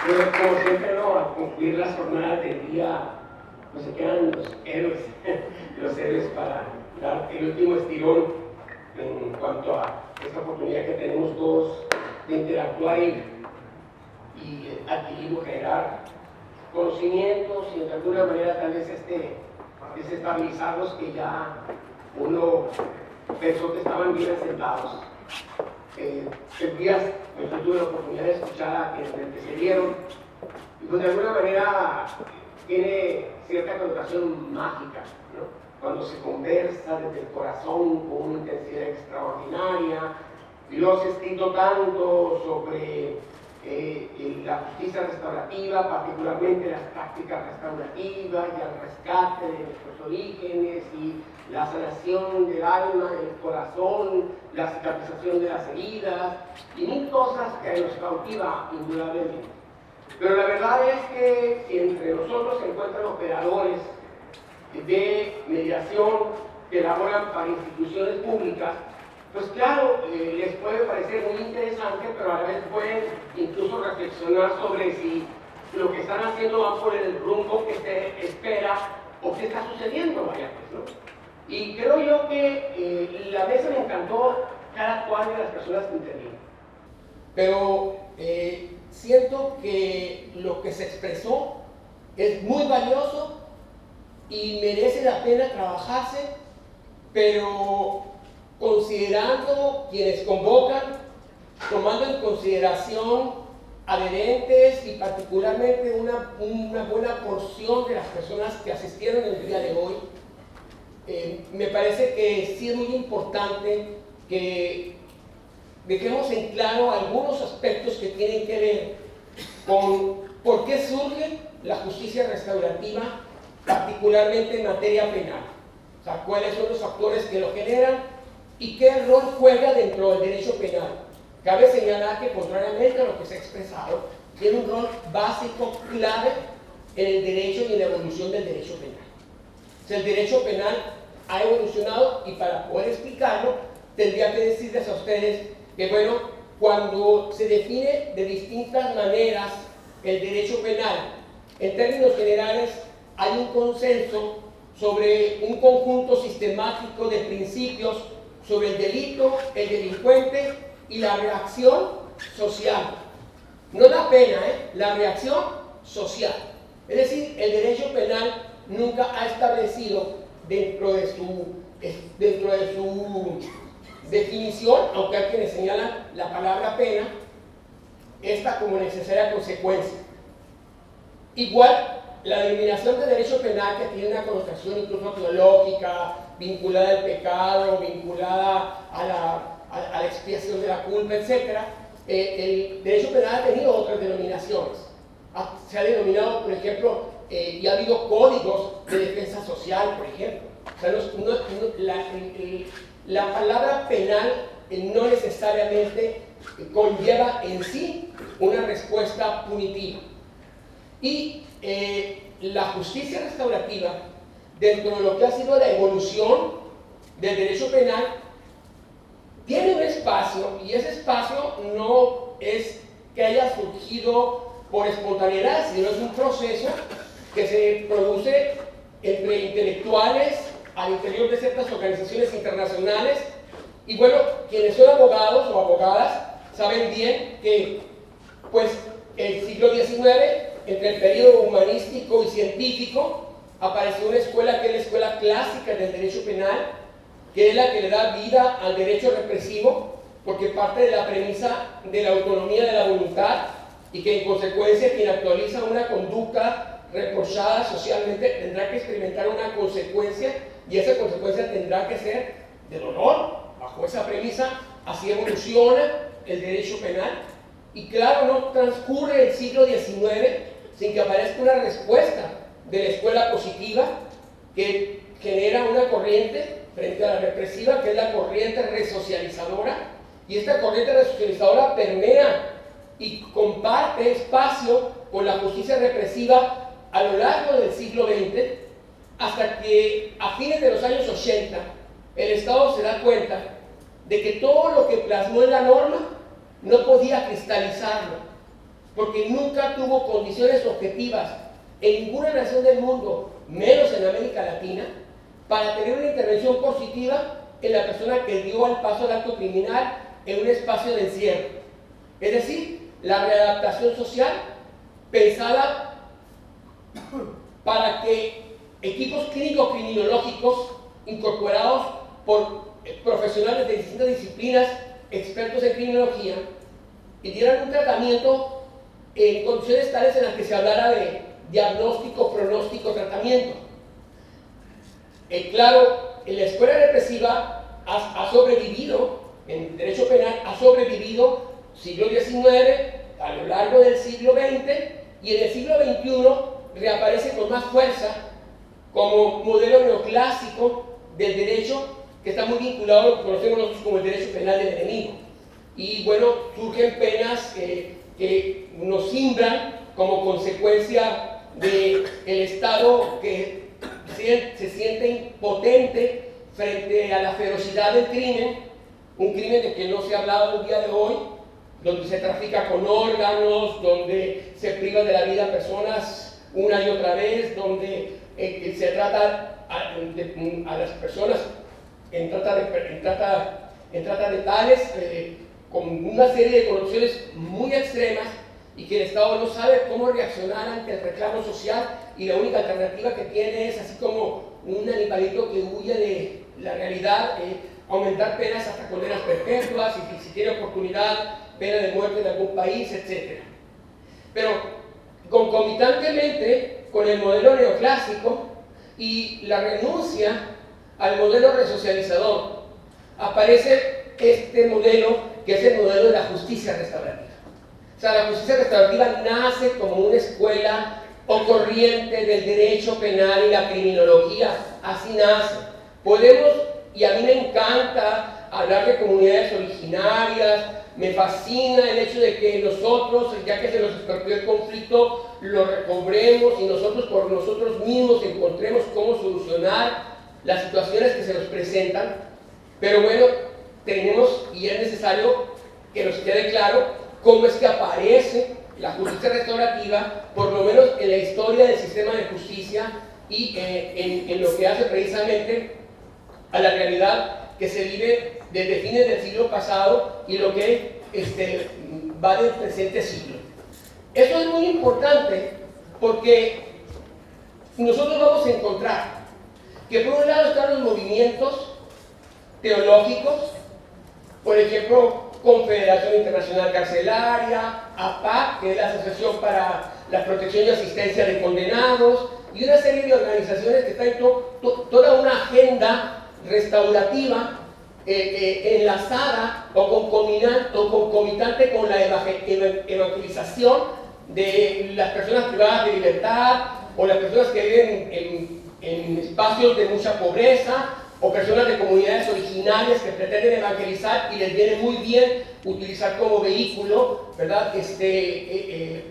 Pero como siempre, ¿no? Al concluir las jornadas del día, pues se quedan los héroes para dar el último estirón en cuanto a esta oportunidad que tenemos todos de interactuar y adquirir o generar conocimientos y de alguna manera tal vez desestabilizarlos que ya uno pensó que estaban bien asentados. Días yo tuve la oportunidad de escuchar a quienes me antecedieron y pues de alguna manera tiene cierta connotación mágica, ¿no? Cuando se conversa desde el corazón con una intensidad extraordinaria y luego se ha escrito tanto sobre la justicia restaurativa, particularmente las prácticas restaurativas y el rescate de nuestros orígenes y la sanación del alma, del corazón, la cicatrización de las heridas y mil cosas que nos cautiva indudablemente. Pero la verdad es que si entre nosotros se encuentran operadores de mediación que elaboran para instituciones públicas, pues claro, les puede parecer muy interesante, pero a la vez pueden incluso reflexionar sobre si lo que están haciendo va por el rumbo que se espera o qué está sucediendo, vaya pues, ¿no? Y creo yo que la mesa me encantó cada cual de las personas que intervienen. Pero siento que lo que se expresó es muy valioso y merece la pena trabajarse, pero considerando quienes convocan, tomando en consideración adherentes y particularmente una buena porción de las personas que asistieron el día de hoy, me parece que sí es muy importante que dejemos en claro algunos aspectos que tienen que ver con por qué surge la justicia restaurativa, particularmente en materia penal. O sea, cuáles son los factores que lo generan y qué rol juega dentro del derecho penal. Cabe señalar que, contrariamente a lo que se ha expresado, tiene un rol básico, clave en el derecho y en la evolución del derecho penal. O sea, el derecho penal ha evolucionado y para poder explicarlo, tendría que decirles a ustedes que, bueno, cuando se define de distintas maneras el derecho penal, en términos generales hay un consenso sobre un conjunto sistemático de principios sobre el delito, el delincuente y la reacción social. No la pena, la reacción social. Es decir, el derecho penal nunca ha establecido dentro de su definición, aunque hay quienes señalan la palabra pena, esta como necesaria consecuencia. Igual, la denominación de derecho penal, que tiene una connotación incluso teológica, vinculada al pecado, vinculada a la expiación de la culpa, etc. El derecho penal ha tenido otras denominaciones. Se ha denominado, por ejemplo, y ha habido códigos de defensa social, por ejemplo. O sea, la palabra penal no necesariamente conlleva en sí una respuesta punitiva. Y la justicia restaurativa, dentro de lo que ha sido la evolución del derecho penal, tiene un espacio, y ese espacio no es que haya surgido por espontaneidad, sino es un proceso que se produce entre intelectuales al interior de ciertas organizaciones internacionales. Y bueno, quienes son abogados o abogadas saben bien que pues el siglo XIX, entre el periodo humanístico y científico, apareció una escuela que es la escuela clásica del derecho penal, que es la que le da vida al derecho represivo, porque parte de la premisa de la autonomía de la voluntad y que en consecuencia quien actualiza una conducta reprochada socialmente tendrá que experimentar una consecuencia, y esa consecuencia tendrá que ser de dolor. Bajo esa premisa, así evoluciona el derecho penal. Y claro, no transcurre el siglo XIX sin que aparezca una respuesta de la escuela positiva que genera una corriente frente a la represiva, que es la corriente resocializadora, y esta corriente resocializadora permea y comparte espacio con la justicia represiva a lo largo del siglo XX, hasta que a fines de los años 80 el Estado se da cuenta de que todo lo que plasmó en la norma no podía cristalizarlo, porque nunca tuvo condiciones objetivas en ninguna nación del mundo, menos en América Latina, para tener una intervención positiva en la persona que dio el paso al acto criminal en un espacio de encierro. Es decir, la readaptación social pensada para que equipos clínicos criminológicos incorporados por profesionales de distintas disciplinas, expertos en criminología, y dieran un tratamiento en condiciones tales en las que se hablara de diagnóstico, pronóstico, tratamiento. Claro, en la escuela represiva ha sobrevivido, en derecho penal, ha sobrevivido siglo XIX, a lo largo del siglo XX, y en el siglo XXI reaparece con más fuerza como modelo neoclásico del derecho que está muy vinculado a lo que conocemos nosotros como el derecho penal del enemigo. Y bueno, surgen penas que nos simbran como consecuencia del Estado que se siente impotente frente a la ferocidad del crimen, un crimen de que no se ha hablado el día de hoy, donde se trafica con órganos, donde se priva de la vida a personas una y otra vez, donde se trata a las personas en trata de tales, con una serie de condiciones muy extremas, y que el Estado no sabe cómo reaccionar ante el reclamo social, y la única alternativa que tiene es, así como un animalito que huye de la realidad, aumentar penas hasta condenas perpetuas, y si tiene oportunidad, pena de muerte en algún país, etc. Pero concomitantemente con el modelo neoclásico y la renuncia al modelo resocializador, aparece este modelo que es el modelo de la justicia restaurativa. O sea, la justicia restaurativa nace como una escuela o corriente del derecho penal y la criminología, así nace. Podemos, y a mí me encanta hablar de comunidades originarias, me fascina el hecho de que nosotros, ya que se nos expropió el conflicto, lo recobremos y nosotros por nosotros mismos encontremos cómo solucionar las situaciones que se nos presentan. Pero bueno, tenemos y es necesario que nos quede claro cómo es que aparece la justicia restaurativa, por lo menos en la historia del sistema de justicia y en lo que hace precisamente a la realidad que se vive desde fines del siglo pasado y lo que va del presente siglo. Eso es muy importante porque nosotros vamos a encontrar que por un lado están los movimientos teológicos, por ejemplo, Confederación Internacional Carcelaria, APAC, que es la Asociación para la Protección y Asistencia de Condenados, y una serie de organizaciones que traen toda una agenda restaurativa enlazada o concomitante con la evangelización de las personas privadas de libertad, o las personas que viven en espacios de mucha pobreza, o personas de comunidades originarias que pretenden evangelizar y les viene muy bien utilizar como vehículo, ¿verdad?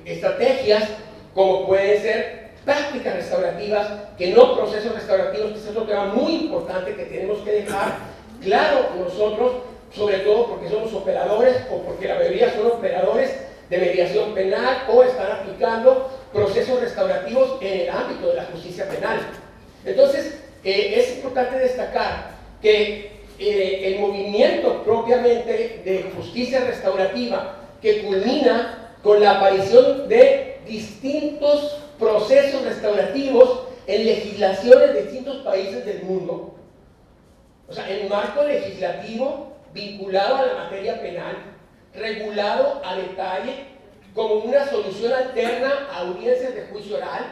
Estrategias como pueden ser prácticas restaurativas, que no procesos restaurativos, que es otro tema muy importante que tenemos que dejar claro nosotros, sobre todo porque somos operadores o porque la mayoría son operadores de mediación penal o están aplicando procesos restaurativos en el ámbito de la justicia penal. Entonces, es importante destacar que el movimiento propiamente de justicia restaurativa, que culmina con la aparición de distintos procesos restaurativos en legislaciones de distintos países del mundo, o sea, en marco legislativo vinculado a la materia penal, regulado a detalle, como una solución alterna a audiencias de juicio oral,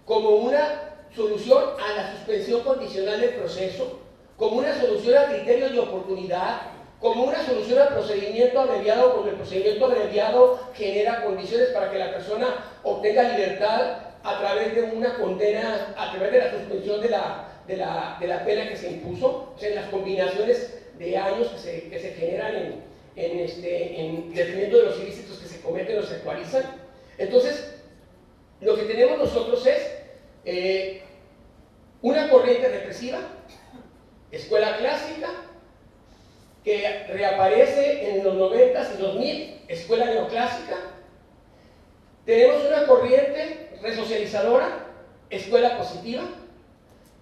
como una solución a la suspensión condicional del proceso, como una solución a criterios de oportunidad, como una solución al procedimiento abreviado, porque el procedimiento abreviado genera condiciones para que la persona obtenga libertad a través de una condena, a través de la suspensión de la pena que se impuso, o sea, en las combinaciones de años que se generan en detrimento de los ilícitos que se cometen o se actualizan. Entonces, lo que tenemos nosotros es una corriente represiva, escuela clásica, que reaparece en los 90s y 2000, escuela neoclásica, Tenemos una corriente resocializadora, escuela positiva,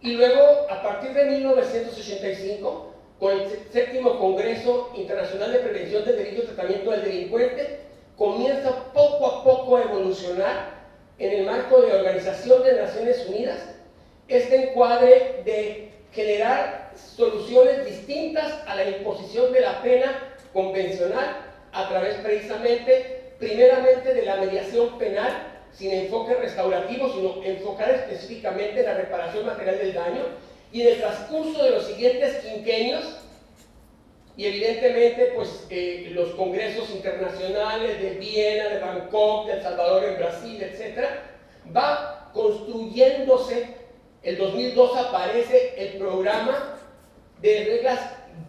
y luego, a partir de 1985, con el 7º Congreso Internacional de Prevención del Delito y Tratamiento del Delincuente, comienza poco a poco a evolucionar en el marco de Organización de Naciones Unidas este encuadre de generar soluciones distintas a la imposición de la pena convencional a través precisamente, primeramente, de la mediación penal sin enfoque restaurativo, sino enfocar específicamente en la reparación material del daño, y en el transcurso de los siguientes quinquenios, y evidentemente pues, los congresos internacionales de Viena, de Bangkok, de El Salvador en Brasil, etc., va construyéndose. El 2002 aparece el programa de reglas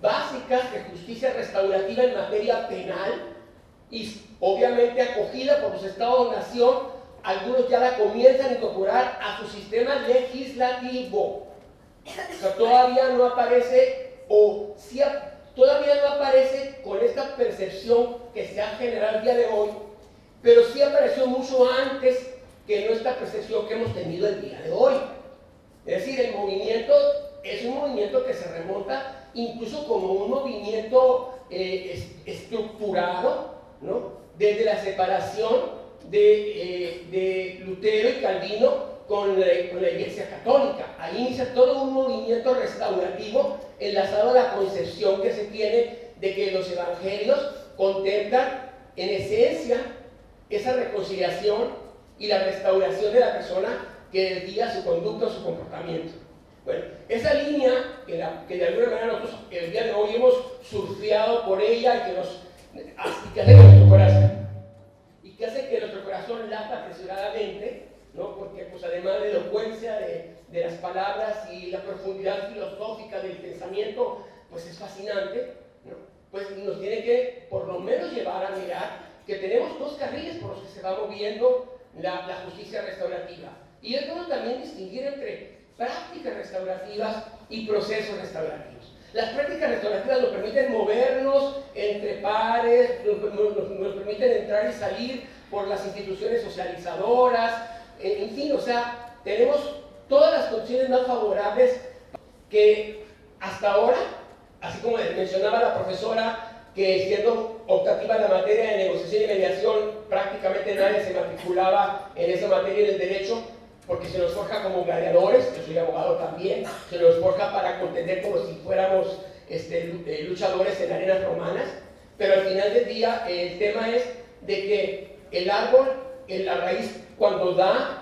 básicas de justicia restaurativa en materia penal, y obviamente acogida por los estados-nación. Algunos ya la comienzan a incorporar a su sistema legislativo. O sea, todavía no aparece, o sí, todavía no aparece con esta percepción que se ha generado el día de hoy, pero sí apareció mucho antes que nuestra percepción que hemos tenido el día de hoy. Es decir, el movimiento es un movimiento que se remonta incluso como un movimiento estructurado, ¿no? Desde la separación de Lutero y Calvino con la Iglesia Católica. Ahí inicia todo un movimiento restaurativo enlazado a la concepción que se tiene de que los evangelios contemplan en esencia esa reconciliación y la restauración de la persona que desvía su conducta o su comportamiento. Bueno, esa línea que de alguna manera nosotros el día de hoy hemos surfeado por ella y que hace que nuestro corazón lata apresuradamente, ¿no? Porque pues, además de la elocuencia de las palabras y la profundidad filosófica del pensamiento, pues es fascinante, ¿no? Pues nos tiene que por lo menos llevar a mirar que tenemos dos carriles por los que se va moviendo la justicia restaurativa. Y es bueno también distinguir entre prácticas restaurativas y procesos restaurativos. Las prácticas restaurativas nos permiten movernos entre pares, nos permiten entrar y salir por las instituciones socializadoras, en fin, o sea, tenemos todas las condiciones más favorables que hasta ahora, así como mencionaba la profesora, que siendo optativa en la materia de negociación y mediación, prácticamente nadie se matriculaba en esa materia del derecho, porque se nos forja como gladiadores. Yo soy abogado también, se nos forja para contender como si fuéramos luchadores en arenas romanas, pero al final del día el tema es de que el árbol, la raíz, cuando da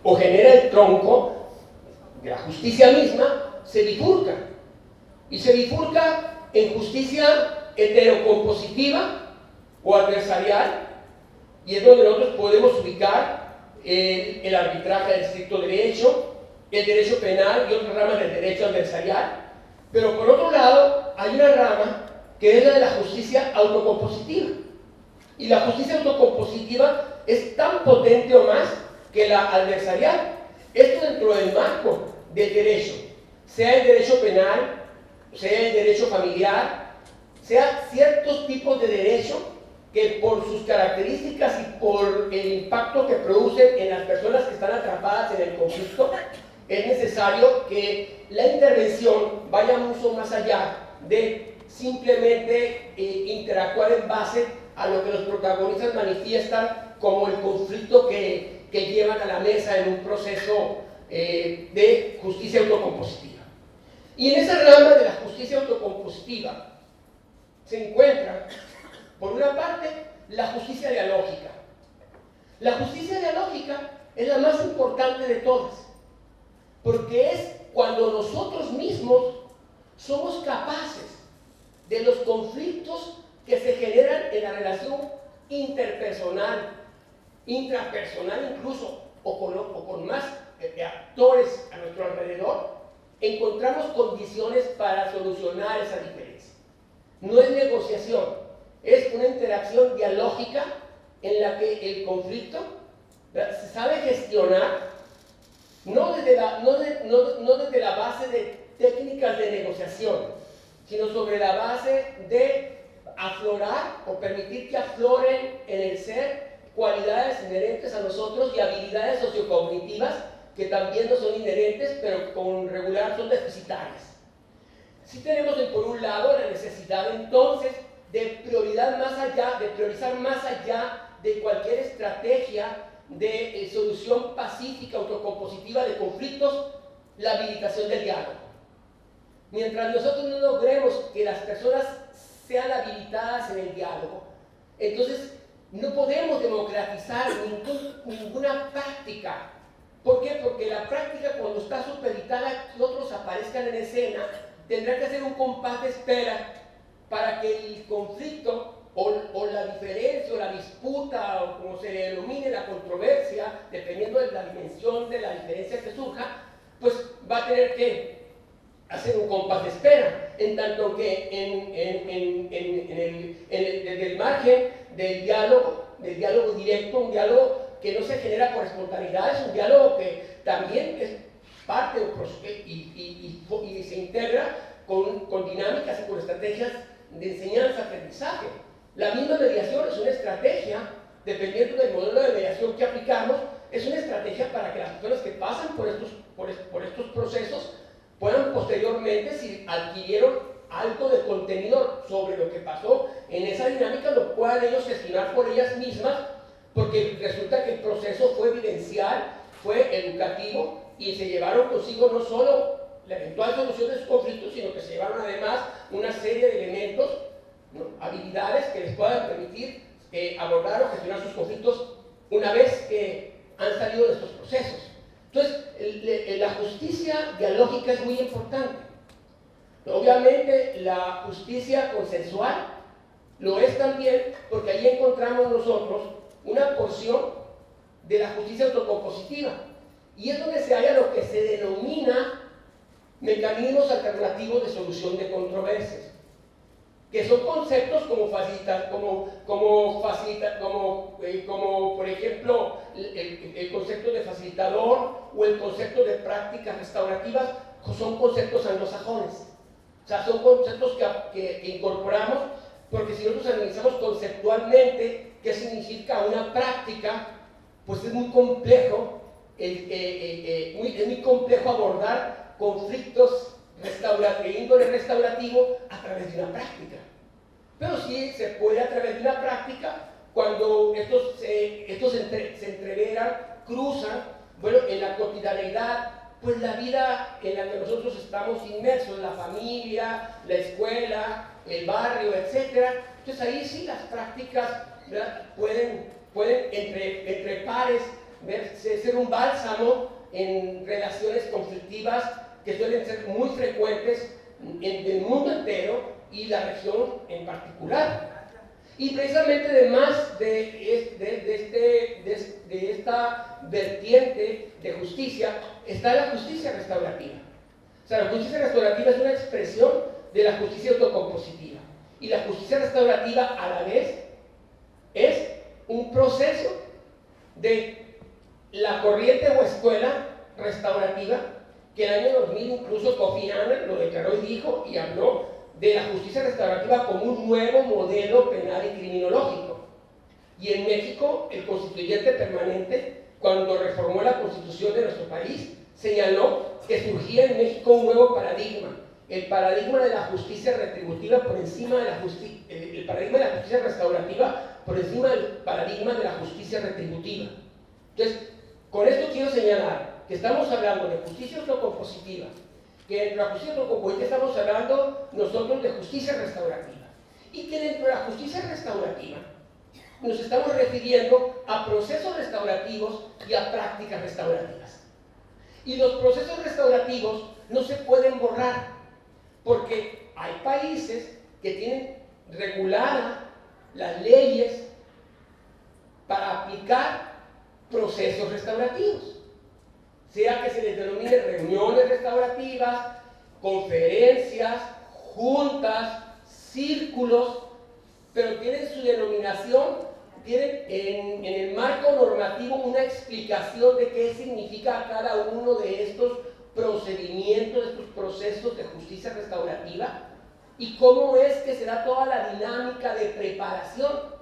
o genera el tronco de la justicia misma, se bifurca, y se bifurca en justicia heterocompositiva o adversarial, y es donde nosotros podemos ubicar el arbitraje del estricto derecho, el derecho penal y otras ramas del derecho adversarial. Pero por otro lado, hay una rama que es la de la justicia autocompositiva. Y la justicia autocompositiva es tan potente o más que la adversarial. Esto dentro del marco del derecho, sea el derecho penal, sea el derecho familiar, sea ciertos tipos de derecho que por sus características y por el impacto que producen en las personas que están atrapadas en el conflicto, es necesario que la intervención vaya mucho más allá de simplemente interactuar en base a lo que los protagonistas manifiestan como el conflicto que llevan a la mesa en un proceso de justicia autocompositiva. Y en esa rama de la justicia autocompositiva se encuentra, por una parte, la justicia dialógica. La justicia dialógica es la más importante de todas, porque es cuando nosotros mismos somos capaces de los conflictos que se generan en la relación interpersonal, intrapersonal incluso, o con más actores a nuestro alrededor, encontramos condiciones para solucionar esa diferencia. No es negociación, es una interacción dialógica en la que el conflicto se sabe gestionar no desde la base de técnicas de negociación, sino sobre la base de aflorar o permitir que afloren en el ser cualidades inherentes a nosotros y habilidades sociocognitivas que también no son inherentes, pero con regular son deficitarias. Sí tenemos por un lado la necesidad entonces de priorizar más allá de cualquier estrategia de solución pacífica, autocompositiva de conflictos, la habilitación del diálogo. Mientras nosotros no logremos que las personas sean habilitadas en el diálogo, entonces no podemos democratizar ninguna práctica. ¿Por qué? Porque la práctica, cuando está supeditada que otros aparezcan en escena, tendrá que hacer un compás de espera para que el conflicto o la diferencia o la disputa o como se le denomine la controversia, dependiendo de la dimensión de la diferencia que surja, pues va a tener que hacer un compás de espera, en tanto que desde el margen del diálogo directo, un diálogo que no se genera por espontaneidad, es un diálogo que también es parte y se integra con dinámicas y con estrategias de enseñanza-aprendizaje. La misma mediación es una estrategia, dependiendo del modelo de mediación que aplicamos, es una estrategia para que las personas que pasan por estos procesos puedan posteriormente, si adquirieron algo de contenido sobre lo que pasó en esa dinámica, lo puedan ellos gestionar por ellas mismas, porque resulta que el proceso fue vivencial, fue educativo y se llevaron consigo no solo la eventual solución de sus conflictos, sino que se llevaron además una serie de elementos, ¿no?, habilidades que les puedan permitir abordar o gestionar sus conflictos una vez que han salido de estos procesos. Entonces, la justicia dialógica es muy importante. Obviamente, la justicia consensual lo es también, porque ahí encontramos nosotros una porción de la justicia autocompositiva, y es donde se halla lo que se denomina mecanismos alternativos de solución de controversias, que son conceptos como por ejemplo el concepto de facilitador o el concepto de prácticas restaurativas. Son conceptos anglosajones, o sea, son conceptos que incorporamos, porque si nosotros analizamos conceptualmente qué significa una práctica, pues es muy complejo, es muy complejo abordar conflictos de índole restaurativo a través de una práctica. Pero sí se puede a través de una práctica cuando estos se entreveran, cruzan, bueno, en la cotidianeidad, pues la vida en la que nosotros estamos inmersos, la familia, la escuela, el barrio, etc. Entonces ahí sí las prácticas, ¿verdad?, pueden entre pares ser un bálsamo en relaciones conflictivas que suelen ser muy frecuentes en el mundo entero y la región en particular. Y precisamente además de esta vertiente de justicia está la justicia restaurativa. O sea, la justicia restaurativa es una expresión de la justicia autocompositiva, y la justicia restaurativa a la vez es un proceso de la corriente o escuela restaurativa, que en el año 2000 incluso Kofi Annan lo declaró y dijo y habló de la justicia restaurativa como un nuevo modelo penal y criminológico. Y en México, el constituyente permanente, cuando reformó la constitución de nuestro país, señaló que surgía en México un nuevo paradigma, el paradigma de la justicia retributiva por encima de el paradigma de la justicia restaurativa por encima del paradigma de la justicia retributiva. Entonces, con esto quiero señalar que estamos hablando de justicia autocompositiva, que dentro de la justicia autocompositiva estamos hablando nosotros de justicia restaurativa, y que dentro de la justicia restaurativa nos estamos refiriendo a procesos restaurativos y a prácticas restaurativas. Y los procesos restaurativos no se pueden borrar, porque hay países que tienen reguladas las leyes para aplicar procesos restaurativos, sea que se les denomine reuniones restaurativas, conferencias, juntas, círculos, pero tienen su denominación, tienen en el marco normativo una explicación de qué significa cada uno de estos procedimientos, de estos procesos de justicia restaurativa, y cómo es que se da toda la dinámica de preparación.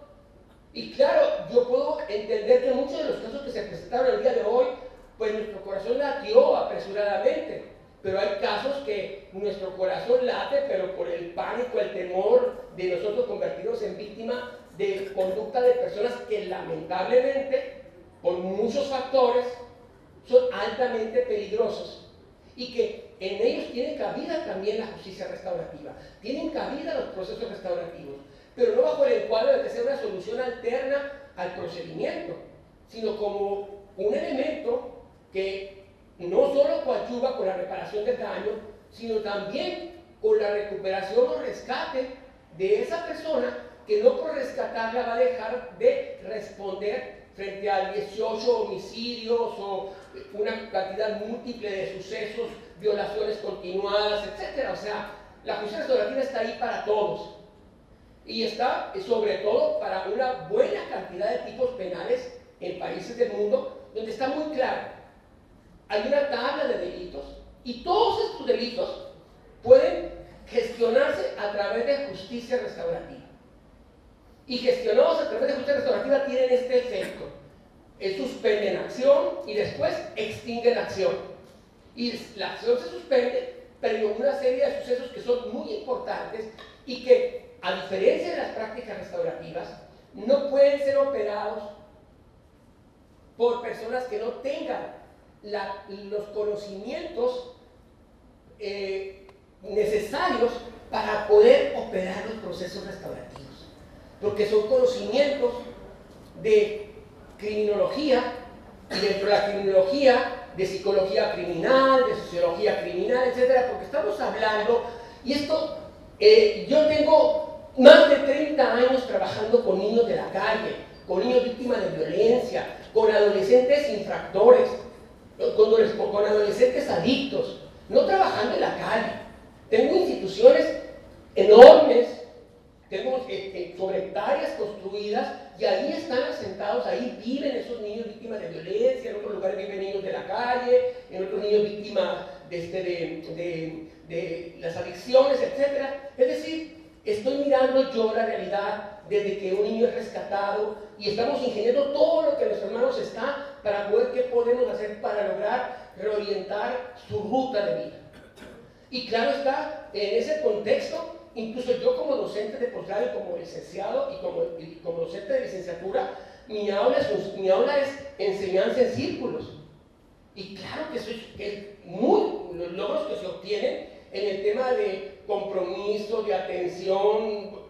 Y claro, yo puedo entender que muchos de los casos que se presentaron el día de hoy, pues nuestro corazón latió apresuradamente, pero hay casos que nuestro corazón late, pero por el pánico, el temor de nosotros convertirnos en víctima de conducta de personas que lamentablemente, por muchos factores, son altamente peligrosos y que en ellos tiene cabida también la justicia restaurativa, tienen cabida los procesos restaurativos, pero no bajo el cuadro de que sea una solución alterna al procedimiento, sino como un elemento que no solo coadyuva con la reparación del daño, sino también con la recuperación o rescate de esa persona que no por rescatarla va a dejar de responder frente a 18 homicidios o una cantidad múltiple de sucesos, violaciones continuadas, etc. O sea, la justicia restaurativa está ahí para todos. Y está sobre todo para una buena cantidad de tipos penales en países del mundo donde está muy claro. Hay una tabla de delitos y todos estos delitos pueden gestionarse a través de justicia restaurativa. Y gestionados a través de justicia restaurativa tienen este efecto. Suspenden acción y después extinguen acción. Y la acción se suspende, pero hay una serie de sucesos que son muy importantes y que, a diferencia de las prácticas restaurativas, no pueden ser operados por personas que no tengan los conocimientos necesarios para poder operar los procesos restaurativos, porque son conocimientos de criminología y dentro de la criminología de psicología criminal, de sociología criminal, etcétera, porque estamos hablando, y esto, yo tengo más de 30 años trabajando con niños de la calle, con niños víctimas de violencia, con adolescentes infractores, con adolescentes adictos, no trabajando en la calle. Tengo instituciones enormes, tengo sobre hectáreas construidas y ahí están asentados, ahí viven esos niños víctimas de violencia, en otros lugares viven niños de la calle, en otros niños víctimas de las adicciones, etc. Es decir, estoy mirando yo la realidad desde que un niño es rescatado y estamos ingeniando todo lo que en nuestras manos está para poder qué podemos hacer para lograr reorientar su ruta de vida. Y claro está, en ese contexto, incluso yo como docente de posgrado y como licenciado y como docente de licenciatura, mi aula es enseñanza en círculos. Y claro que los logros que se obtienen en el tema de compromiso, de atención,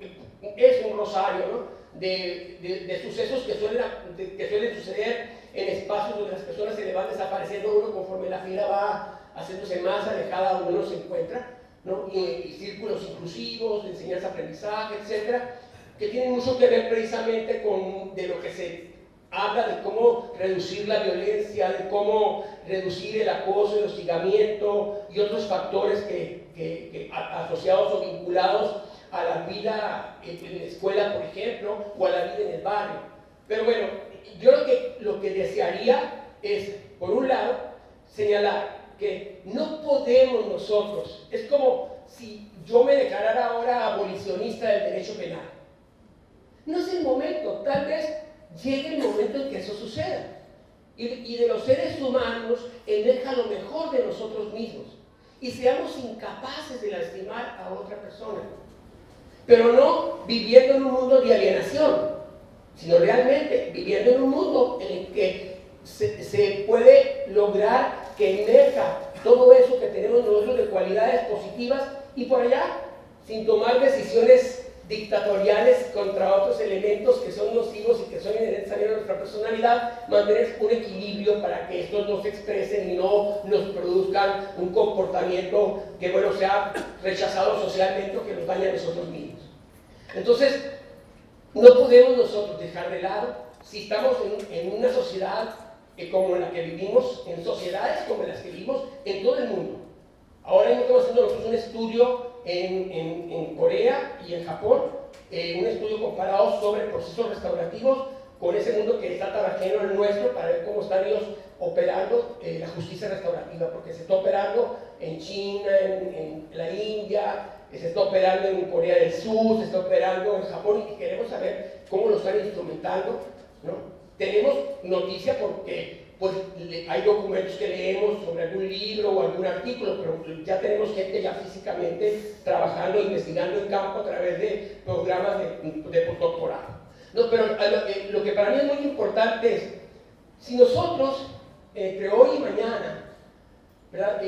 es un rosario, ¿no? de sucesos que suelen suceder en espacios donde las personas se le van desapareciendo uno conforme la fila va haciéndose más alejada donde uno se encuentra, ¿no? y círculos inclusivos, de enseñanza-aprendizaje, etcétera, que tienen mucho que ver precisamente de lo que se habla de cómo reducir la violencia, de cómo reducir el acoso, el hostigamiento y otros factores asociados o vinculados a la vida en la escuela, por ejemplo, o a la vida en el barrio. Pero bueno, yo lo que desearía es, por un lado, señalar que no podemos nosotros, es como si yo me declarara ahora abolicionista del derecho penal. No es el momento, tal vez llegue el momento en que eso suceda. Y de los seres humanos emerja lo mejor de nosotros mismos y seamos incapaces de lastimar a otra persona. Pero no viviendo en un mundo de alienación, sino realmente viviendo en un mundo en el que se puede lograr que emerja todo eso que tenemos nosotros de cualidades positivas y por allá, sin tomar decisiones dictatoriales contra otros elementos que son nocivos y que son inherentes también a nuestra personalidad, mantener un equilibrio para que estos no se expresen y no nos produzcan un comportamiento que, bueno, sea rechazado socialmente o que nos dañe a nosotros mismos. Entonces, no podemos nosotros dejar de lado, si estamos en una sociedad como la que vivimos, en sociedades como las que vivimos en todo el mundo. Ahora mismo estamos haciendo nosotros un estudio en Corea y en Japón, un estudio comparado sobre procesos restaurativos con ese mundo que está tan ajeno al nuestro para ver cómo están ellos operando la justicia restaurativa, porque se está operando en China, en la India, se está operando en Corea del Sur, se está operando en Japón y queremos saber cómo lo están instrumentando, ¿no? Tenemos noticia porque pues, hay documentos que leemos sobre algún libro o algún artículo, pero ya tenemos gente ya físicamente trabajando, investigando en campo a través de programas de postdoctorado. No, pero lo que para mí es muy importante es, si nosotros, entre hoy y mañana, ¿verdad?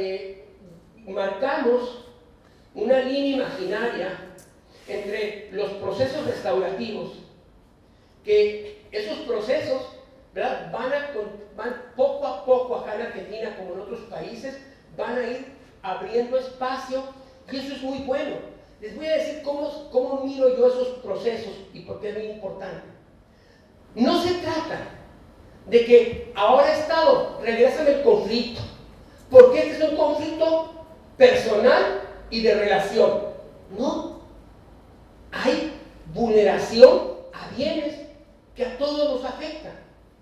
Marcamos una línea imaginaria entre los procesos restaurativos, que esos procesos, ¿verdad? van poco a poco acá en Argentina, como en otros países, van a ir abriendo espacio, y eso es muy bueno. Les voy a decir cómo miro yo esos procesos y por qué es muy importante. No se trata de que ahora Estado, regrésame el conflicto, porque este es un conflicto personal y de relación. No, hay vulneración a bienes que a todos nos afectan.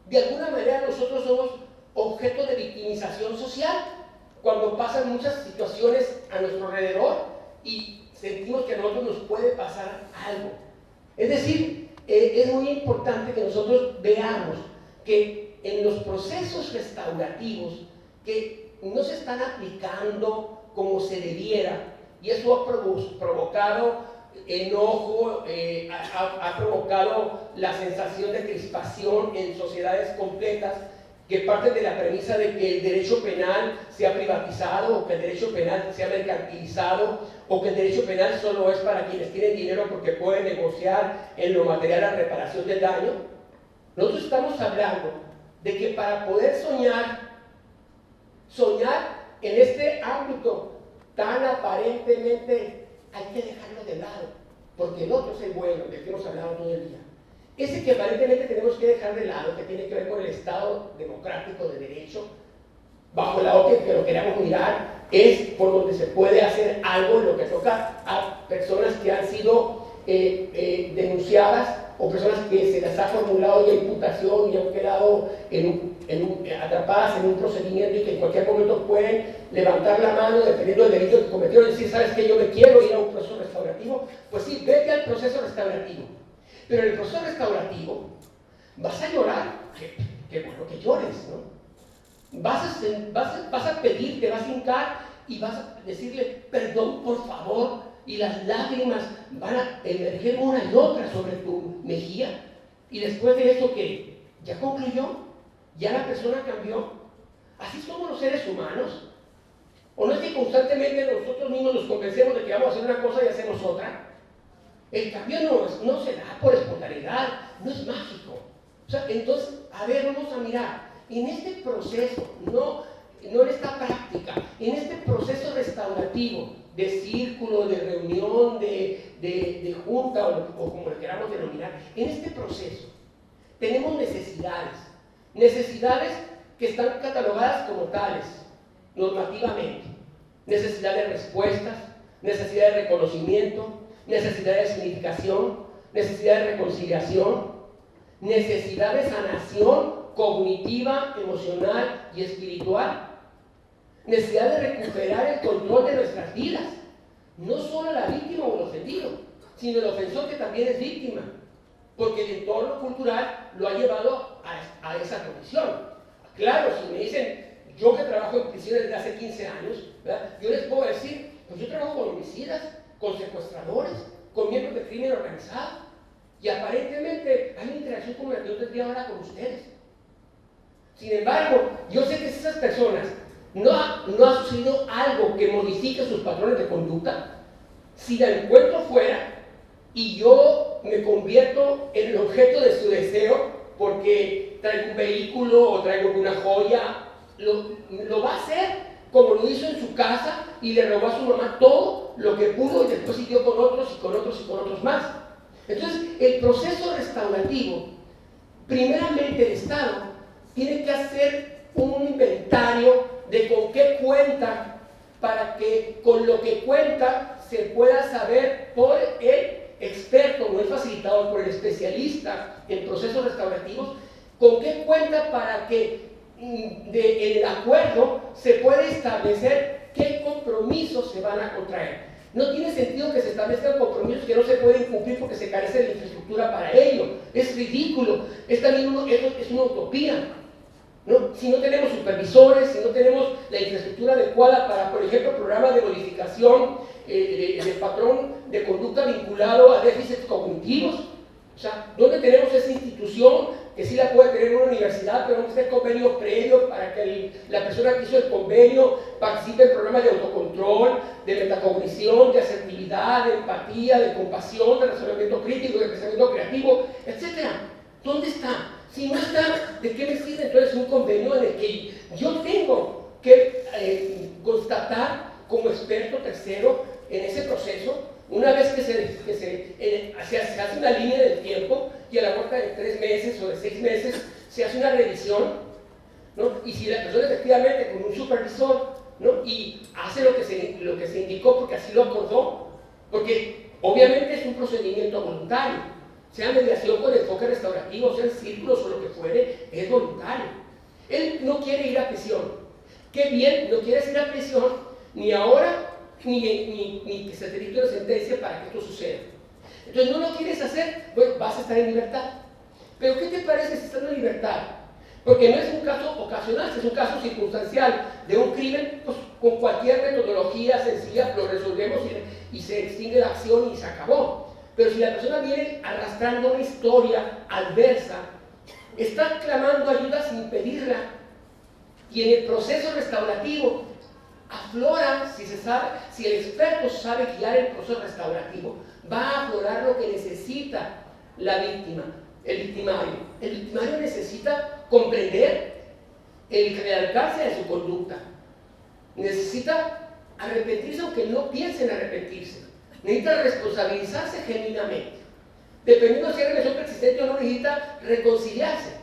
De alguna manera nosotros somos objeto de victimización social cuando pasan muchas situaciones a nuestro alrededor y sentimos que a nosotros nos puede pasar algo. Es decir, es muy importante que nosotros veamos que en los procesos restaurativos que no se están aplicando como se debiera, y eso ha provocado enojo, ha provocado la sensación de crispación en sociedades completas que parten de la premisa de que el derecho penal sea privatizado, o que el derecho penal sea mercantilizado, o que el derecho penal solo es para quienes tienen dinero porque pueden negociar en lo material la reparación del daño. Nosotros estamos hablando de que para poder soñar en este ámbito tan aparentemente, hay que dejarlo de lado, porque el otro es el bueno, del que hemos hablado todo el día. Ese que aparentemente tenemos que dejar de lado, que tiene que ver con el Estado democrático de derecho, bajo la óptica que lo queramos mirar, es por donde se puede hacer algo en lo que toca a personas que han sido denunciadas, o personas que se les ha formulado ya imputación y han quedado atrapadas en un procedimiento y que en cualquier momento pueden levantar la mano dependiendo del delito que cometieron y decir, ¿sabes qué? Yo me quiero ir a un proceso restaurativo. Pues sí, vete al proceso restaurativo. Pero en el proceso restaurativo vas a llorar, qué bueno que llores, ¿no? Vas a pedir, te vas a hincar y vas a decirle, perdón, por favor, y las lágrimas van a emerger una y otra sobre tu mejilla. Y después de eso, ¿qué? ¿Ya concluyó? ¿Ya la persona cambió? ¿Así somos los seres humanos? ¿O no es que constantemente nosotros mismos nos convencemos de que vamos a hacer una cosa y hacemos otra? El cambio no se da por espontaneidad, no es mágico. O sea, entonces, a ver, vamos a mirar, en este proceso, no en esta práctica, en este proceso restaurativo, de círculo, de reunión, de junta, o como le queramos denominar, en este proceso tenemos necesidades que están catalogadas como tales, normativamente. Necesidad de respuestas, necesidad de reconocimiento, necesidad de significación, necesidad de reconciliación, necesidad de sanación cognitiva, emocional y espiritual, necesidad de recuperar el control de nuestras vidas, no solo la víctima o el ofendido, sino el ofensor que también es víctima, porque el entorno cultural lo ha llevado a esa condición. Claro, si me dicen, yo que trabajo en prisiones desde hace 15 años, ¿verdad? Yo les puedo decir, pues yo trabajo con homicidas, con secuestradores, con miembros de crimen organizado, y aparentemente hay una interacción como la que yo tendría ahora con ustedes. Sin embargo, yo sé que si esas personas no ha sucedido algo que modifique sus patrones de conducta, si la encuentro fuera y yo me convierto en el objeto de su deseo porque traigo un vehículo o traigo una joya, lo va a hacer como lo hizo en su casa y le robó a su mamá todo lo que pudo y después siguió con otros y con otros y con otros más. Entonces, el proceso restaurativo, primeramente el Estado tiene que hacer un inventario de con qué cuenta, para que con lo que cuenta se pueda saber por el experto, no el facilitador, por el especialista en procesos restaurativos, con qué cuenta para que en el acuerdo se pueda establecer qué compromisos se van a contraer. No tiene sentido que se establezcan compromisos que no se pueden cumplir porque se carece de la infraestructura para ello. Es ridículo. Es también es una utopía, ¿no? Si no tenemos supervisores, si no tenemos la infraestructura adecuada para, por ejemplo, programas de modificación del patrón de conducta vinculado a déficits cognitivos, o sea, ¿dónde tenemos esa institución que sí la puede tener una universidad, pero no está el convenio previo para que la persona que hizo el convenio participe en programas de autocontrol, de metacognición, de asertividad, de empatía, de compasión, de razonamiento crítico, de pensamiento creativo, etcétera? ¿Dónde está? Si no está, ¿de qué me sirve entonces un convenio en el que yo tengo que constatar como experto tercero en ese proceso? Una vez que se hace una línea del tiempo y a la vuelta de 3 meses o de 6 meses se hace una revisión, ¿no? Y si la persona efectivamente con un supervisor, ¿no? Y hace lo que se indicó porque así lo acordó, porque obviamente es un procedimiento voluntario, sea mediación con enfoque restaurativo, sea en círculos o lo que fuere, es voluntario. Él no quiere ir a prisión. Qué bien, no quieres ir a prisión ni ahora ni que se te dicte una sentencia para que esto suceda. Entonces no lo quieres hacer, bueno, vas a estar en libertad. Pero ¿qué te parece si estás en libertad? Porque no es un caso ocasional, es un caso circunstancial de un crimen, pues con cualquier metodología sencilla lo resolvemos y se extingue la acción y se acabó. Pero si la persona viene arrastrando una historia adversa, está clamando ayuda sin pedirla, y en el proceso restaurativo aflora, si el experto sabe guiar el proceso restaurativo, va a aflorar lo que necesita la víctima, el victimario. El victimario necesita comprender el alcance de su conducta, necesita arrepentirse aunque no piense en arrepentirse, necesita responsabilizarse genuinamente. Dependiendo de si hay relación persistente o no, necesita reconciliarse.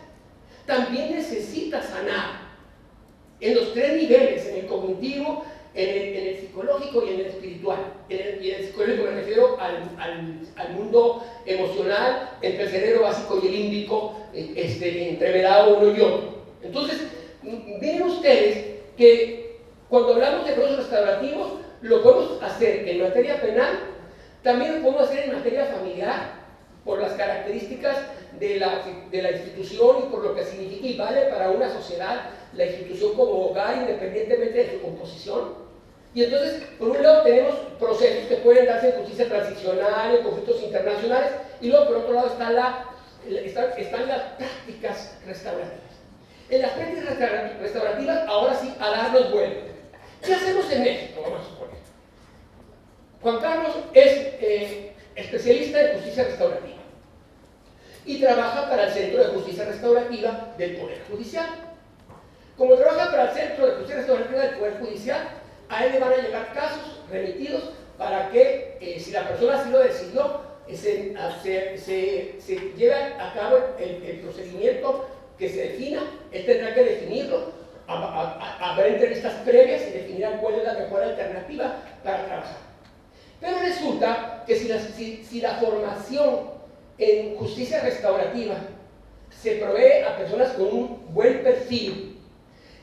También necesita sanar en los 3 niveles, en el cognitivo, en el psicológico y en el espiritual. Y en el psicológico me refiero al mundo emocional, entre el cerebro básico y el límbico, entreverado uno y otro. Entonces, miren ustedes que cuando hablamos de procesos restaurativos, lo podemos hacer en materia penal, también lo podemos hacer en materia familiar, por las características de la institución y por lo que significa y vale para una sociedad la institución como hogar, independientemente de su composición. Y entonces, por un lado tenemos procesos que pueden darse en justicia transicional, en conflictos internacionales, y luego por otro lado están las prácticas restaurativas. En las prácticas restaurativas, ahora sí, a darnos vuelta. ¿Qué hacemos en México? Vamos a suponer. Juan Carlos es especialista en justicia restaurativa y trabaja para el Centro de Justicia Restaurativa del Poder Judicial. Como trabaja para el Centro de Justicia Restaurativa del Poder Judicial, a él le van a llegar casos remitidos para que, si la persona así lo decidió, se lleve a cabo el procedimiento que se defina. Él tendrá que definirlo, habrá entrevistas previas y definirán cuál es la mejor alternativa para trabajar. Pero resulta que si la formación en justicia restaurativa se provee a personas con un buen perfil,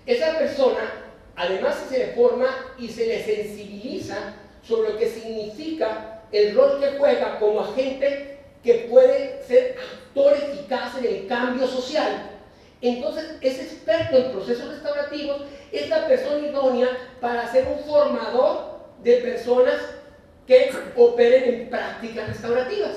esa persona, además se le forma y se le sensibiliza sobre lo que significa el rol que juega como agente que puede ser actor eficaz en el cambio social. Entonces, es experto en procesos restaurativos, es la persona idónea para ser un formador de personas que operen en prácticas restaurativas.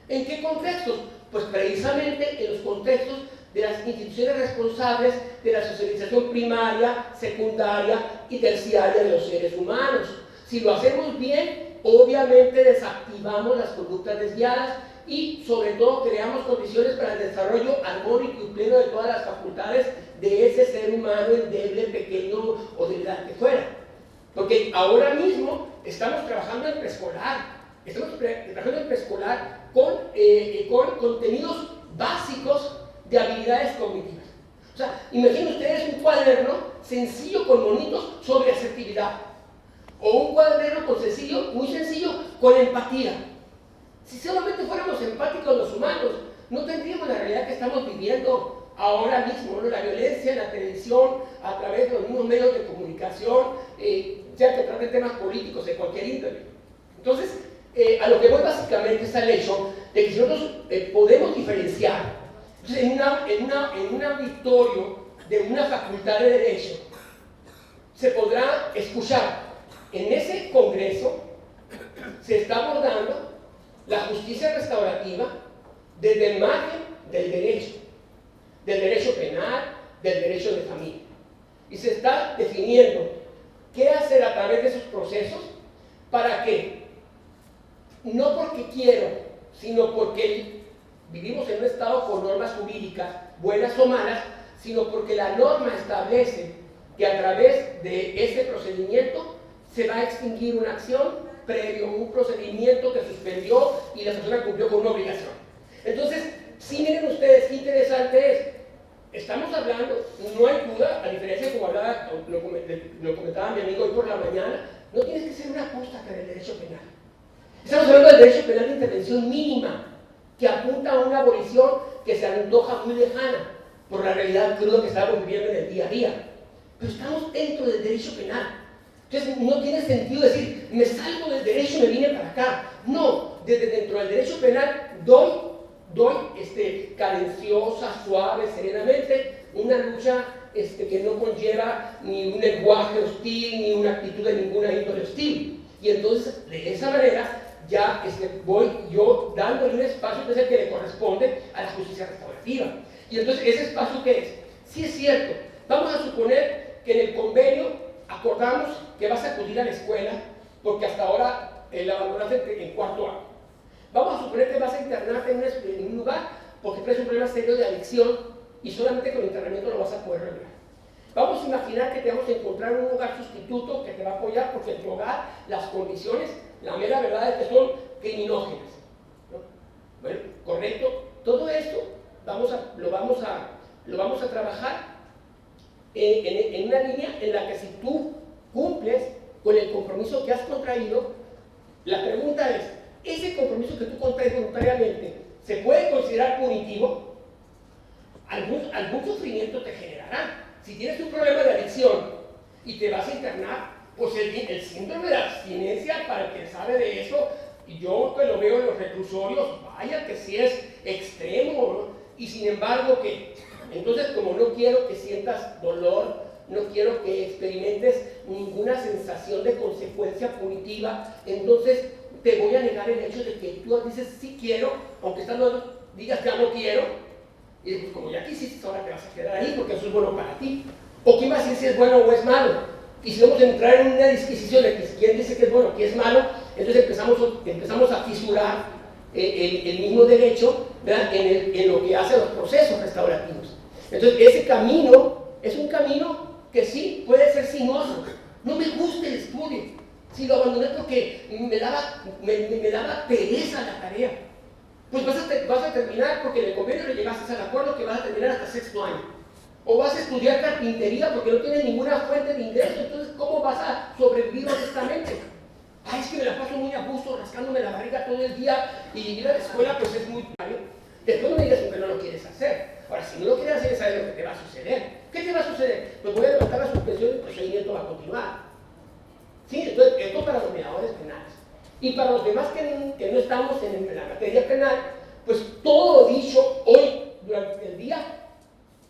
¿En qué contextos? Pues precisamente en los contextos de las instituciones responsables de la socialización primaria, secundaria y terciaria de los seres humanos. Si lo hacemos bien, obviamente desactivamos las conductas desviadas y sobre todo creamos condiciones para el desarrollo armónico y pleno de todas las facultades de ese ser humano endeble, pequeño o de la que fuera. Porque ahora mismo estamos trabajando en preescolar, con contenidos básicos de habilidades cognitivas. O sea, imaginen ustedes un cuaderno sencillo con monitos sobre asertividad, o un cuaderno muy sencillo con empatía. Si solamente fuéramos empáticos los humanos, no tendríamos la realidad que estamos viviendo ahora mismo, ¿no? La violencia en la televisión, a través de los mismos medios de comunicación, ya que trate temas políticos de cualquier índole. Entonces, a lo que voy básicamente es al hecho de que si nosotros podemos diferenciar, entonces en un auditorio de una facultad de Derecho, se podrá escuchar en ese congreso, se está abordando la justicia restaurativa desde el margen del derecho penal, del derecho de familia. Y se está definiendo qué hacer a través de esos procesos para que, no porque quiero, sino porque vivimos en un estado con normas jurídicas, buenas o malas, sino porque la norma establece que a través de ese procedimiento se va a extinguir una acción previo, un procedimiento que suspendió y la persona cumplió con una obligación. Entonces, sí, miren ustedes qué interesante es. Estamos hablando, no hay duda, a diferencia de como hablaba, lo comentaba mi amigo hoy por la mañana, no tienes que ser una apóstata del derecho penal. Estamos hablando del derecho penal de intervención mínima, que apunta a una abolición que se antoja muy lejana por la realidad cruda que estamos viviendo en el día a día. Pero estamos dentro del derecho penal. Entonces no tiene sentido decir, me salgo del derecho y me vine para acá. No, desde dentro del derecho penal doy cadenciosa, suave, serenamente, una lucha que no conlleva ni un lenguaje hostil, ni una actitud de ninguna índole hostil. Y entonces, de esa manera, ya voy yo dándole un espacio que es el que le corresponde a la justicia restaurativa. Y entonces, ¿ese espacio qué es? Sí es cierto. Vamos a suponer que en el convenio acordamos que vas a acudir a la escuela porque hasta ahora la abandonaste en cuarto año. Vamos a suponer que vas a internarte en un lugar porque traes un problema serio de adicción y solamente con el internamiento lo vas a poder lograr. Vamos a imaginar que te vamos a encontrar un hogar sustituto que te va a apoyar porque en tu hogar las condiciones, la mera verdad es que son criminógenas, ¿no? Bueno, correcto. Todo esto lo vamos a trabajar en una línea en la que si tú cumples con el compromiso que has contraído, la pregunta es, ¿ese compromiso que tú contraes voluntariamente se puede considerar punitivo? Algún sufrimiento te generará. Si tienes un problema de adicción y te vas a internar, pues el síndrome de abstinencia, para el que sabe de eso, y yo que lo veo en los reclusorios, vaya que sí es extremo, ¿no? Y sin embargo, ¿qué? Entonces, como no quiero que sientas dolor, no quiero que experimentes ninguna sensación de consecuencia punitiva, entonces te voy a negar el hecho de que tú dices sí quiero, aunque digas ya no quiero, y pues como ya quisiste, ahora te vas a quedar ahí porque eso es bueno para ti. ¿O quién va a decir si es bueno o es malo? Y si vamos a entrar en una disquisición de quién dice que es bueno, quién es malo, entonces empezamos a fisurar el mismo derecho, ¿verdad? En lo que hace los procesos restaurativos. Entonces ese camino es un camino que sí puede ser sinuoso. No me gusta el estudio. Si lo abandoné porque me daba pereza la tarea. Pues vas a terminar porque en el convenio le llegaste al acuerdo que vas a terminar hasta sexto año. O vas a estudiar carpintería porque no tienes ninguna fuente de ingreso. Entonces, ¿cómo vas a sobrevivir honestamente? Ay, es que me la paso muy a gusto rascándome la barriga todo el día y ir a la escuela pues es muy caro. Después no me digas que no lo quieres hacer. Ahora, si no lo quieres hacer, sabes lo que te va a suceder. ¿Qué te va a suceder? Pues voy a levantar la suspensión y el procedimiento va a continuar. ¿Sí? Entonces, esto para los mediadores penales. Y para los demás que no estamos en la materia penal, pues todo lo dicho hoy durante el día,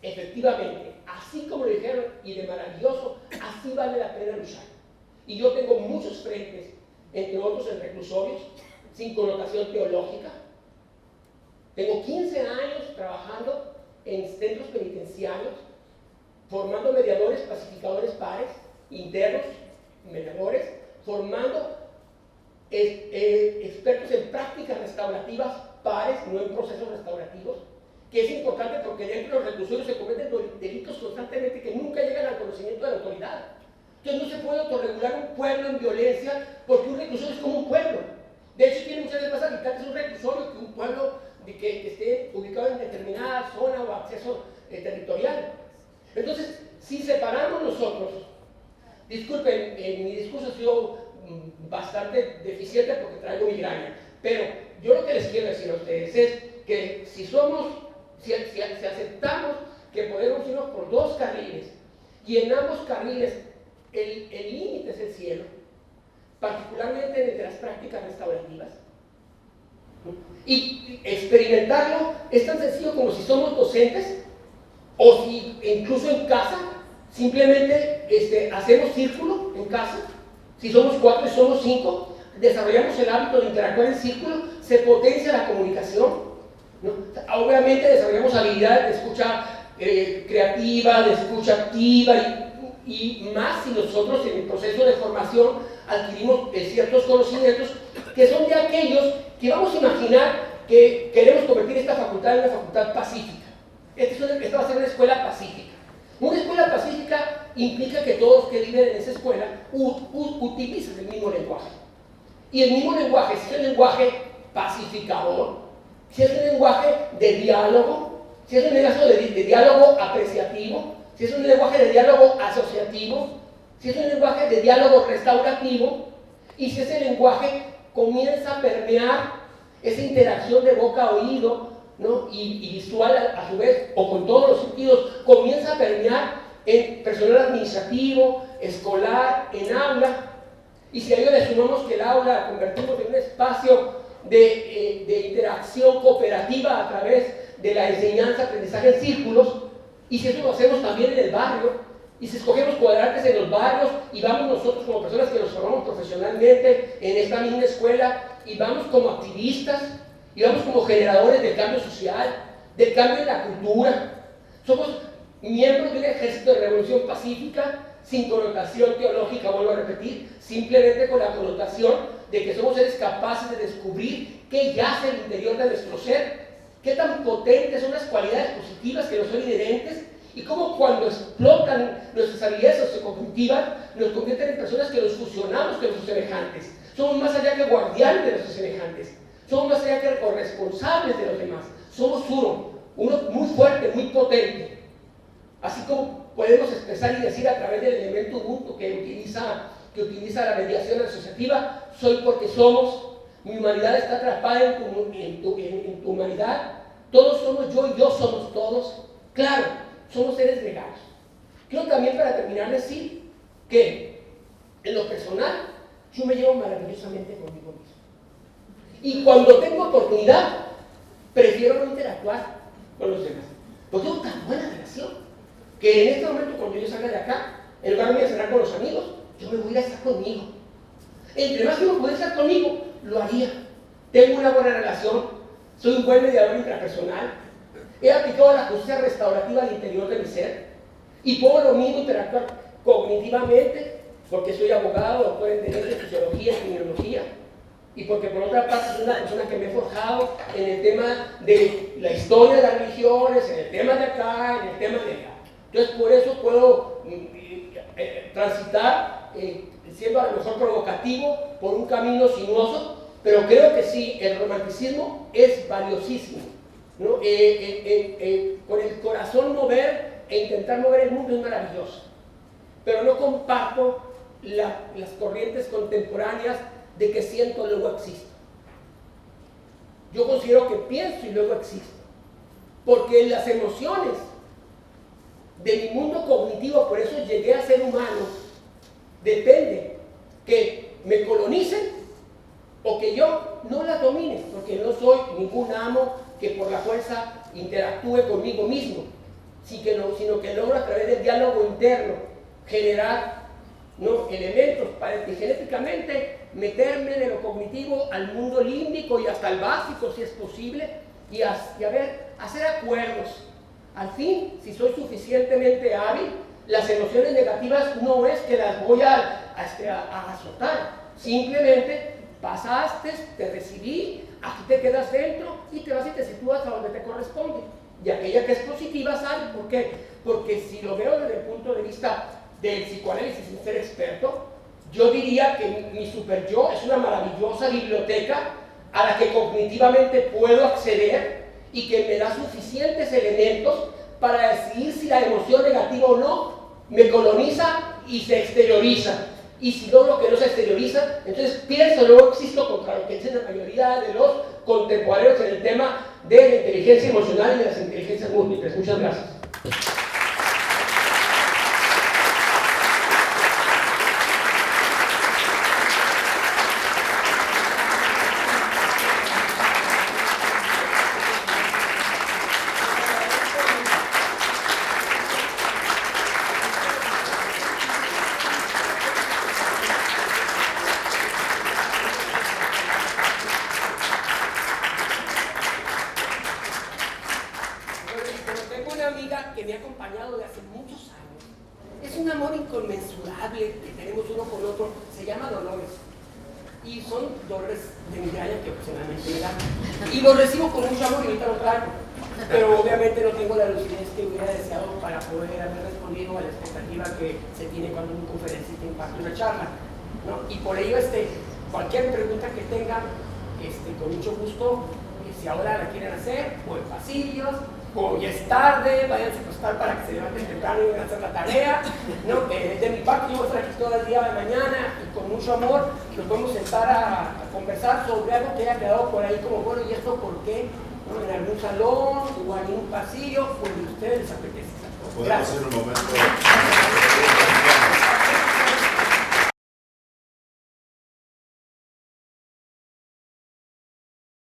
efectivamente, así como lo dijeron y de maravilloso, así vale la pena luchar. Y yo tengo muchos frentes, entre otros en reclusorios, sin connotación teológica. Tengo 15 años trabajando en centros penitenciarios, formando mediadores, pacificadores pares, internos, mediadores, formando expertos en prácticas restaurativas pares, no en procesos restaurativos, que es importante porque dentro de los reclusorios se cometen delitos constantemente que nunca llegan al conocimiento de la autoridad. Entonces no se puede autorregular un pueblo en violencia porque un reclusorio es como un pueblo. De hecho, tiene muchas veces más habitantes un reclusorio que un pueblo que esté ubicado en determinada zona o acceso territorial. Entonces, si separamos nosotros, disculpen, en mi discurso ha sido bastante deficiente porque traigo migraña, pero yo lo que les quiero decir a ustedes es que si aceptamos que podemos irnos por dos carriles y en ambos carriles el límite es el cielo, particularmente entre las prácticas restaurativas. Y experimentarlo es tan sencillo como si somos docentes o si incluso en casa simplemente hacemos círculo en casa. Si somos 4 y somos 5, desarrollamos el hábito de interactuar en círculo, se potencia la comunicación, ¿no? Obviamente desarrollamos habilidades de escucha creativa, de escucha activa y más si nosotros en el proceso de formación adquirimos ciertos conocimientos que son de aquellos que vamos a imaginar que queremos convertir esta facultad en una facultad pacífica. Esta va a ser una escuela pacífica. Una escuela pacífica implica que todos que viven en esa escuela utilizan el mismo lenguaje. Y el mismo lenguaje, si es un lenguaje pacificador, si es un lenguaje de diálogo, si es un lenguaje de diálogo apreciativo, si es un lenguaje de diálogo asociativo, si es un lenguaje de diálogo restaurativo, y si ese lenguaje comienza a permear esa interacción de boca a oído, ¿no? y visual a su vez, o con todos los sentidos, comienza a permear en personal administrativo, escolar, en aula, y si a ello le sumamos que el aula la convertimos en un espacio de interacción cooperativa a través de la enseñanza, aprendizaje en círculos, y si eso lo hacemos también en el barrio, y si escogemos cuadrantes en los barrios y vamos nosotros como personas que nos formamos profesionalmente en esta misma escuela y vamos como activistas y vamos como generadores del cambio social, del cambio en la cultura, somos miembros de un ejército de revolución pacífica sin connotación teológica, vuelvo a repetir, simplemente con la connotación de que somos seres capaces de descubrir qué yace en el interior de nuestro ser, qué tan potentes son las cualidades positivas que nos son inherentes y cómo cuando explotan nuestras habilidades sociocognitivas nos convierten en personas que nos fusionamos con nuestros semejantes. Somos más allá que guardianes de nuestros semejantes, somos más allá que corresponsables de los demás, somos uno muy fuerte, muy potente. Así como podemos expresar y decir a través del elemento Ubuntu que utiliza la mediación asociativa, soy porque somos, mi humanidad está atrapada en tu humanidad, todos somos yo y yo somos todos. Claro, somos seres gregados. Quiero también para terminar decir que en lo personal yo me llevo maravillosamente conmigo mismo. Y cuando tengo oportunidad, prefiero no interactuar con los demás. Porque tengo tan buena relación que en este momento cuando yo salga de acá, en lugar de ir a cenar con los amigos, yo me voy a estar conmigo. Entre más que uno puede estar conmigo, lo haría. Tengo una buena relación, soy un buen mediador intrapersonal, he aplicado la justicia restaurativa al interior de mi ser y puedo lo mismo interactuar cognitivamente porque soy abogado, doctor en Derecho, Sociología, Criminología y porque por otra parte soy una persona que me he forjado en el tema de la historia de las religiones, en el tema de acá, en el tema de allá. Entonces por eso puedo transitar siendo a lo mejor provocativo por un camino sinuoso, pero creo que sí, el romanticismo es valiosísimo, ¿no? Con el corazón mover e intentar mover el mundo es maravilloso, pero no comparto las corrientes contemporáneas de que siento luego existo. Yo considero que pienso y luego existo, porque las emociones de mi mundo cognitivo, por eso llegué a ser humano, depende que me colonicen o que yo no las domine, porque no soy ningún amo que por la fuerza interactúe conmigo mismo, sino que logro a través del diálogo interno generar, ¿no?, elementos para epigenéticamente meterme de lo cognitivo al mundo límbico y hasta el básico si es posible y hacer acuerdos. Al fin, si soy suficientemente hábil, las emociones negativas no es que las voy a azotar, simplemente pasaste, te recibí, aquí te quedas dentro y te vas y te sitúas a donde te corresponde. Y aquella que es positiva sale. ¿Por qué? Porque si lo veo desde el punto de vista del psicoanálisis sin ser experto, yo diría que mi super yo es una maravillosa biblioteca a la que cognitivamente puedo acceder y que me da suficientes elementos para decidir si la emoción negativa o no me coloniza y se exterioriza. Y si logro que no se exterioriza, entonces pienso, luego existo, contra lo que dicen la mayoría de los contemporáneos en el tema de la inteligencia emocional y de las inteligencias múltiples. Muchas gracias. que me ha acompañado de hace muchos años. Es un amor inconmensurable que tenemos uno con otro, se llama Dolores. Y son dolores de migraña que ocasionalmente me dan. Y los recibo con mucho amor y ahorita lo traigo. Pero obviamente no tengo la lucidez que hubiera deseado para poder haber respondido a la expectativa que se tiene cuando un conferencista imparte una charla, ¿no? Y por ello, cualquier pregunta que tengan, con mucho gusto, si ahora la quieren hacer, o en pasillos, o ya es tarde, vayan a acostar para que se levanten temprano y vayan a hacer la tarea, ¿no? De mi parte, yo voy a estar aquí todo el día de mañana y con mucho amor nos podemos sentar a conversar sobre algo que haya quedado por ahí como, bueno, ¿y esto por qué? ¿No? En algún salón, o en un pasillo, o en ustedes les apetece. Podemos hacer un momento.